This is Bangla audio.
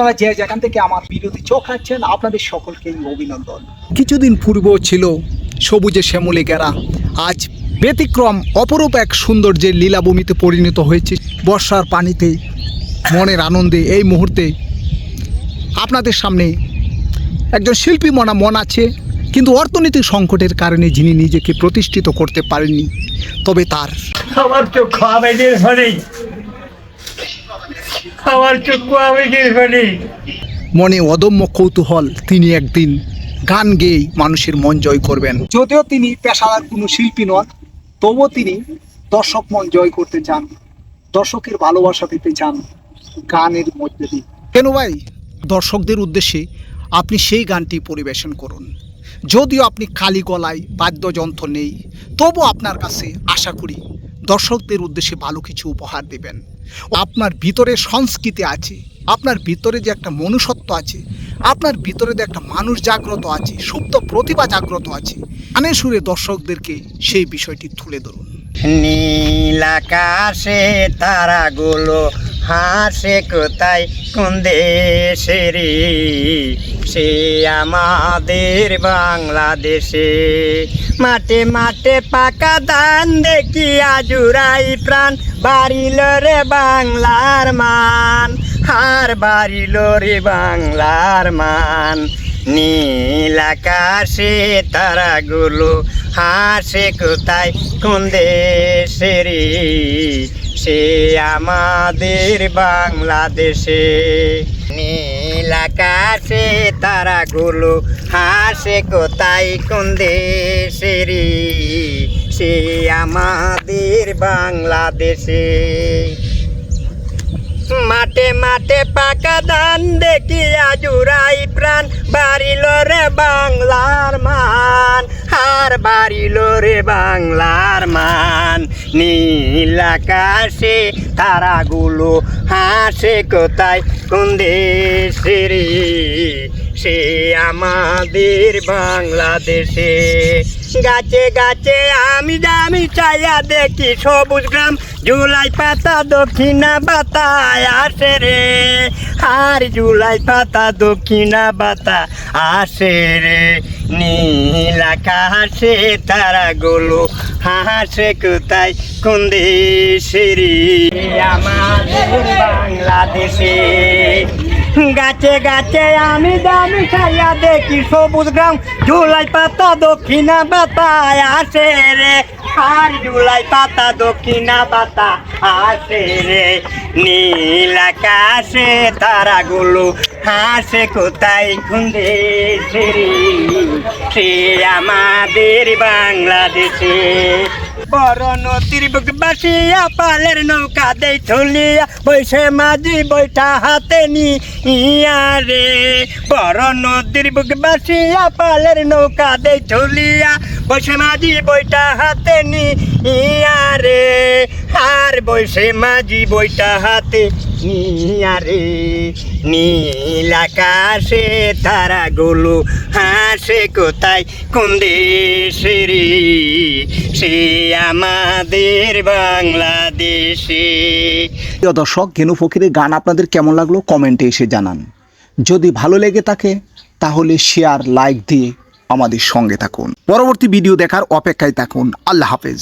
আপনারা যে যেখান থেকে আমার ভিডিওতে চোখ রাখছেন আপনাদের সকলকেই অভিনন্দন। কিছুদিন পূর্ব ছিল সবুজে শ্যামলে ঘেরা, আজ ব্যতিক্রম অপরূপ এক সৌন্দর্যের লীলাভূমিতে পরিণত হয়েছে। বর্ষার পানিতে মনের আনন্দে এই মুহূর্তে আপনাদের সামনে একজন শিল্পী মন আছে, কিন্তু অর্থনৈতিক সংকটের কারণে যিনি নিজেকে প্রতিষ্ঠিত করতে পারেননি। তবে তার আমার চক্ষু আবেগের ফলে মনে অদম্য কৌতূহল, তিনি একদিন গান গেয়ে মানুষের মন জয় করবেন। যদিও তিনি পেশাদার কোনো শিল্পী নন, তবুও তিনি দর্শক মন জয় করতে চান, দর্শকের ভালোবাসা পেতে চান গানের মধ্যে দিয়ে। কেন ভাই, দর্শকদের উদ্দেশ্যে আপনি সেই গানটি পরিবেশন করুন। যদিও আপনি খালি গলায় বাদ্যযন্ত্র নেই, তবু আপনার কাছে আশা করি দর্শকদের উদ্দেশ্যে ভালো কিছু উপহার দেবেন। আপনার ভিতরে সংস্কৃতি আছে, আপনার ভিতরে যে একটা মনুষ্যত্ব আছে, আপনার ভিতরে যে একটা মানুষ জাগ্রত আছে, সুপ্ত প্রতিভা জাগ্রত আছে, গানের সুরে দর্শকদেরকে সেই বিষয়টি তুলে ধরুন। নীল আকাশে তারাগুলো হাসে কোথায় কোন দেশের, সে আমাদের বাংলাদেশে। মাঠে মাঠে পাকা ধান দেখি আজুরাই প্রাণ, বাড়িল রে বাংলার মান, হার বাড়িল রে বাংলার মান। নীল আকাশে তারাগুলো হাসে কোথায় কোন দেশের, সে আমাদের বাংলাদেশে। নীল আকাশে তারাগুলো হাসে কোথায় কোন দেশের, সে আমাদের বাংলাদেশে। মাঠে মাঠে পাকা ধান দেখি আজুরাই প্রাণ, বাড়িল রে বাংলার মান, হার বাড়িল রে বাংলার মান। নীল আকাশে তারাগুলো হাসে কোথায় কোন দেশের, সে আমাদের বাংলাদেশে। গাছে গাছে আমি দামি চাইয়া দেখি সবুজ গ্রাম, জুলাই পাতা দক্ষিণা বাতায় আসে রে, আর জুলাই পাতা দক্ষিণা বাতা আসে রে। নীল আকাশে তারাগুলো হাসে কোথায় কোন দেশের, আমাদের বাংলাদেশে। গাছে গাছে আমি দামি ছাইয়া দেখি সবুজ গ্রাম, জুলাই পাতা দক্ষিণা বাতায় আসে রে, আর জুলাই পাতা দক্ষিণা বাতা আসে রে। নীল আকাশে তারাগুলো হাসে কোথায় কোন দেশের, সে আমাদের বাংলাদেশে। বড় নদীর বুক বাসিয়া পালের নৌকা দেই ঠুলিয়া, বৈশে মাঝি বৈঠা হাতে নিয়া রে। বড় নদীর বুক বাসিয়া পালের নৌকা দেই ঠুলিয়া, বৈশে মাঝি বৈঠা হাতে নিয়া রে, আর বৈশে মাঝি বৈঠা হাতে নিয়া রে। নীল আকাশে তারাগুলো হাসে কোথায় কোন দেশের, সে আমাদের বাংলাদেশে। প্রিয় দর্শক, গেনু ফকিরের গান আপনাদের কেমন লাগলো কমেন্টে এসে জানান। যদি ভালো লেগে থাকে তাহলে শেয়ার লাইক দিয়ে আমাদের সঙ্গে থাকুন। পরবর্তী ভিডিও দেখার অপেক্ষায় থাকুন। আল্লাহ হাফেজ।